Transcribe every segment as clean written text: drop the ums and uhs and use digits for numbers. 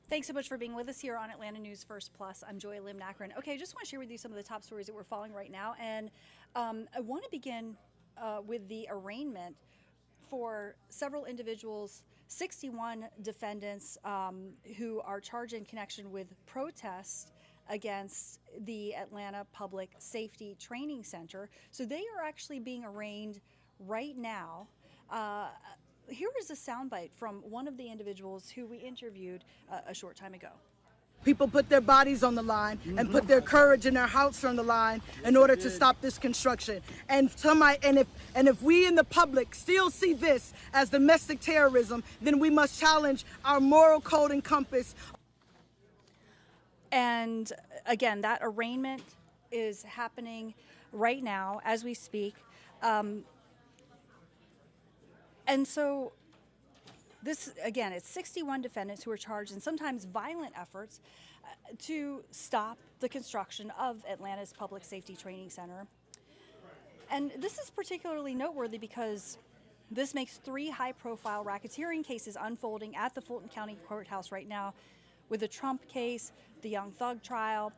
Thanks so much for being with us here on Atlanta News First Plus. I'm Joy Lim Nakran. Okay, I just want to share with you some of the top stories that we're following right now. And I want to begin with the arraignment for several individuals, 61 defendants who are charged in connection with protests against the Atlanta Public Safety Training Center. So they are actually being arraigned right now. Here is a soundbite from one of the individuals who we interviewed a short time ago. People put their bodies on the line and put their courage and their house on the line in order to stop this construction. And if we in the public still see this as domestic terrorism, then we must challenge our moral code and compass. And again, that arraignment is happening right now as we speak. And so this, again, it's 61 defendants who are charged in sometimes violent efforts to stop the construction of Atlanta's Public Safety Training Center. And this is particularly noteworthy because this makes 3 high-profile racketeering cases unfolding at the Fulton County Courthouse right now, with the Trump case, the Young Thug trial.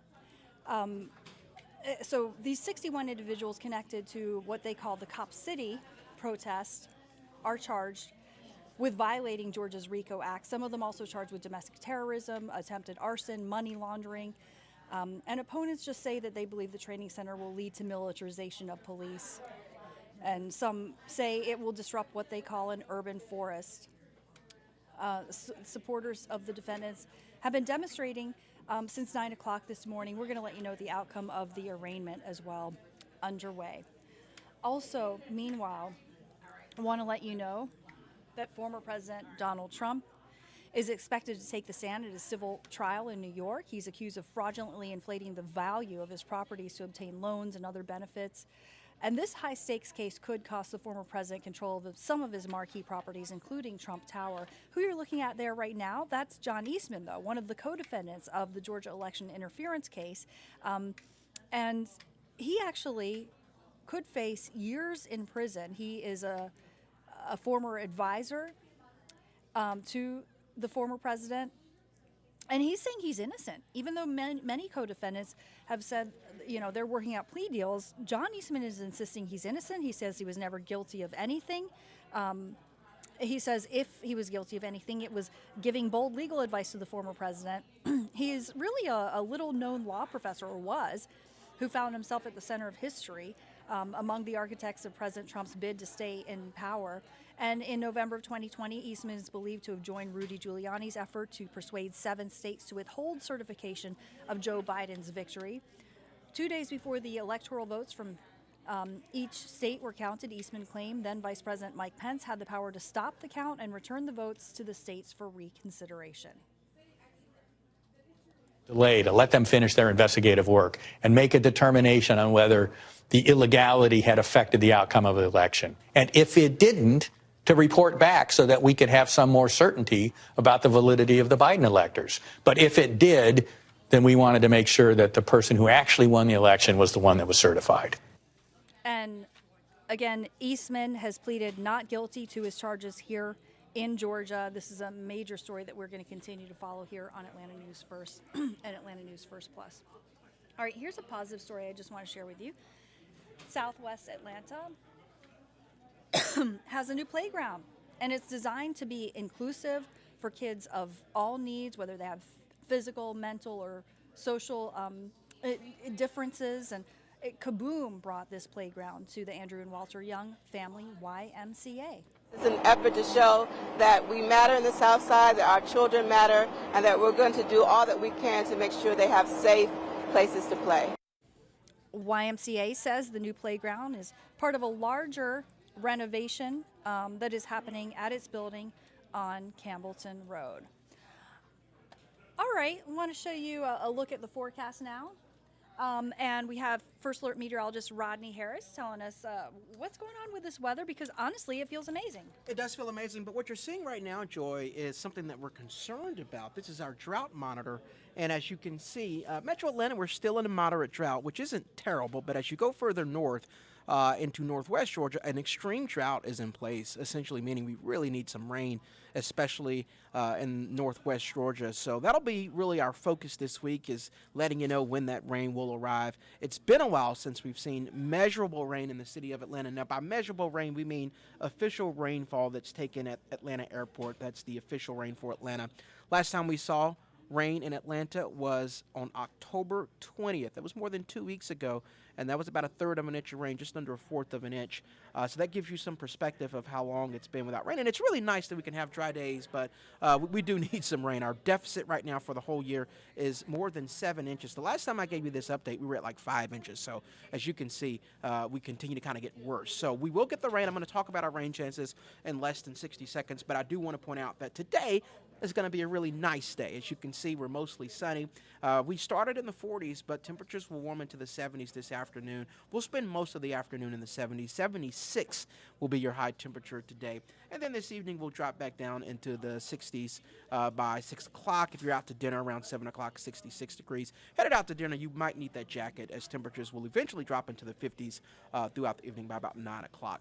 So these 61 individuals connected to what they call the Cop City protest are charged with violating Georgia's RICO Act. Some of them also charged with domestic terrorism, attempted arson, money laundering. And opponents just say that they believe the training center will lead to militarization of police. And some say it will disrupt what they call an urban forest. Supporters of the defendants have been demonstrating since 9 o'clock this morning. We're going to let you know the outcome of the arraignment as well underway. Also, meanwhile, I want to let you know that former President Donald Trump is expected to take the stand at a civil trial in New York. He's accused of fraudulently inflating the value of his properties to obtain loans and other benefits. And this high-stakes case could cost the former president control of some of his marquee properties, including Trump Tower. Who you're looking at there right now, that's John Eastman, though, one of the co-defendants of the Georgia election interference case. And he actually could face years in prison. He is a former advisor to the former president, and he's saying he's innocent, even though many co-defendants have said, you know, they're working out plea deals. John Eastman is insisting he's innocent. He says he was never guilty of anything. He says if he was guilty of anything, it was giving bold legal advice to the former president. He is really a little-known law professor, or was, who found himself at the center of history among the architects of President Trump's bid to stay in power. And in November of 2020, Eastman is believed to have joined Rudy Giuliani's effort to persuade 7 states to withhold certification of Joe Biden's victory. 2 days before the electoral votes from each state were counted, Eastman claimed then Vice President Mike Pence had the power to stop the count and return the votes to the states for reconsideration. Delay to let them finish their investigative work and make a determination on whether the illegality had affected the outcome of the election. And if it didn't, to report back so that we could have some more certainty about the validity of the Biden electors. But if it did, then we wanted to make sure that the person who actually won the election was the one that was certified. And again, Eastman has pleaded not guilty to his charges here in Georgia. This is a major story that we're going to continue to follow here on Atlanta News First and Atlanta News First Plus. All right, here's a positive story I just want to share with you. Southwest Atlanta has a new playground, and it's designed to be inclusive for kids of all needs, whether they have physical, mental, or social differences. And Kaboom brought this playground to the Andrew and Walter Young Family YMCA. It's an effort to show that we matter in the South Side, that our children matter, and that we're going to do all that we can to make sure they have safe places to play. YMCA says the new playground is part of a larger renovation that is happening at its building on Campbellton Road. All right, I want to show you a look at the forecast now. And we have First Alert meteorologist Rodney Harris telling us what's going on with this weather, because honestly, it feels amazing. It does feel amazing, but what you're seeing right now, Joy, is something that we're concerned about. This is our drought monitor, and as you can see, Metro Atlanta, we're still in a moderate drought, which isn't terrible, but as you go further north, into northwest Georgia, an extreme drought is in place, essentially meaning we really need some rain, especially in northwest Georgia. So that'll be really our focus this week, is letting you know when that rain will arrive. It's been a while since we've seen measurable rain in the city of Atlanta. Now, by measurable rain, we mean official rainfall that's taken at Atlanta Airport. That's the official rain for Atlanta. Last time we saw rain in Atlanta was on October 20th. That was more than 2 weeks ago, and that was about 1/3 of an inch of rain, just under 1/4 of an inch. So that gives you some perspective of how long it's been without rain. And it's really nice that we can have dry days, but we do need some rain. Our deficit right now for the whole year is more than 7 inches. The last time I gave you this update, we were at like 5 inches. So as you can see, we continue to kind of get worse. So we will get the rain. I'm going to talk about our rain chances in less than 60 seconds, but I do want to point out that today is going to be a really nice day. As you can see, we're mostly sunny. We started in the 40s, but temperatures will warm into the 70s this afternoon. We'll spend most of the afternoon in the 70s. 76 will be your high temperature today. And then this evening, we'll drop back down into the 60s by 6 o'clock. If you're out to dinner around 7 o'clock, 66 degrees. Headed out to dinner, you might need that jacket, as temperatures will eventually drop into the 50s throughout the evening by about 9 o'clock.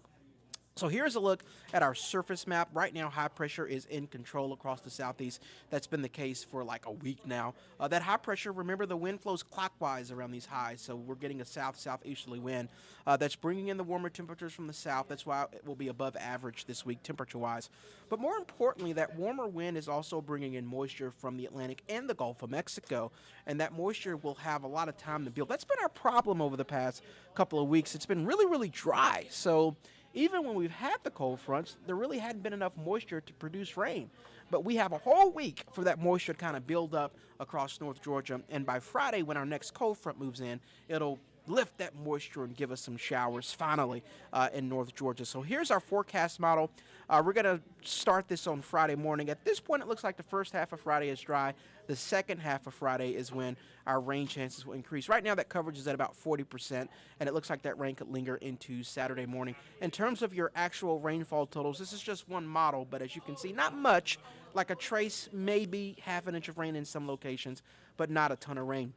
So here's a look at our surface map. Right now, high pressure is in control across the southeast. That's been the case for like a week now. That high pressure, remember, the wind flows clockwise around these highs, so we're getting a south-southeasterly wind that's bringing in the warmer temperatures from the south. That's why it will be above average this week temperature-wise. But more importantly, that warmer wind is also bringing in moisture from the Atlantic and the Gulf of Mexico, and that moisture will have a lot of time to build. That's been our problem over the past couple of weeks. It's been really, really dry. So even when we've had the cold fronts, there really hadn't been enough moisture to produce rain. But we have a whole week for that moisture to kind of build up across North Georgia. And by Friday, when our next cold front moves in, it'll lift that moisture and give us some showers finally in North Georgia. So here's our forecast model. We're going to start this on Friday morning. At this point, it looks like the first half of Friday is dry. The second half of Friday is when our rain chances will increase. Right now, that coverage is at about 40%, and it looks like that rain could linger into Saturday morning. In terms of your actual rainfall totals, this is just one model, but as you can see, not much. Like a trace, maybe half an inch of rain in some locations, but not a ton of rain.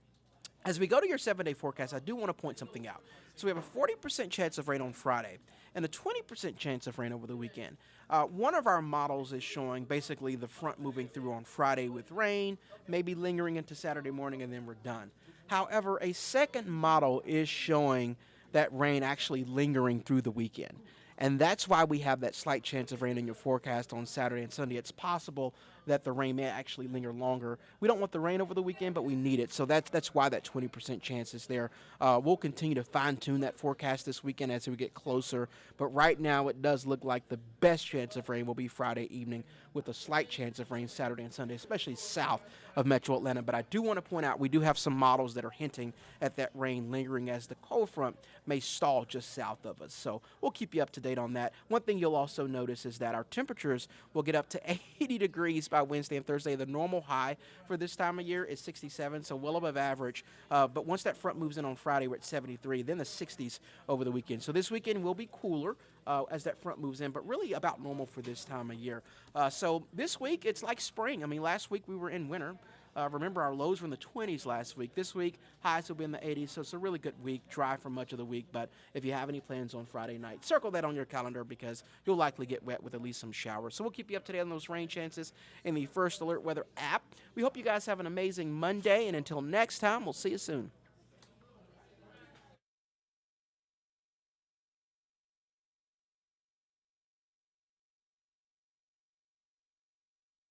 As we go to your 7-day forecast, I do want to point something out. So we have a 40% chance of rain on Friday and a 20% chance of rain over the weekend. One of our models is showing basically the front moving through on Friday with rain, maybe lingering into Saturday morning, and then we're done. However, a second model is showing that rain actually lingering through the weekend. And that's why we have that slight chance of rain in your forecast on Saturday and Sunday. It's possible that the rain may actually linger longer. We don't want the rain over the weekend, but we need it. So that's why that 20% chance is there. We'll continue to fine-tune that forecast this weekend as we get closer. But right now, it does look like the best chance of rain will be Friday evening, with a slight chance of rain Saturday and Sunday, especially south of Metro Atlanta. But I do want to point out we do have some models that are hinting at that rain lingering as the cold front may stall just south of us. So we'll keep you up to date on that. One thing you'll also notice is that our temperatures will get up to 80 degrees by Wednesday and Thursday. The normal high for this time of year is 67, so well above average. But once that front moves in on Friday, we're at 73, then the 60s over the weekend. So this weekend will be cooler as that front moves in, but really about normal for this time of year. So this week, it's like spring. I mean, last week we were in winter. Remember, our lows were in the 20s last week. This week, highs will be in the 80s, so it's a really good week, dry for much of the week. But if you have any plans on Friday night, circle that on your calendar because you'll likely get wet with at least some showers. So we'll keep you up to date on those rain chances in the First Alert Weather app. We hope you guys have an amazing Monday, and until next time, we'll see you soon.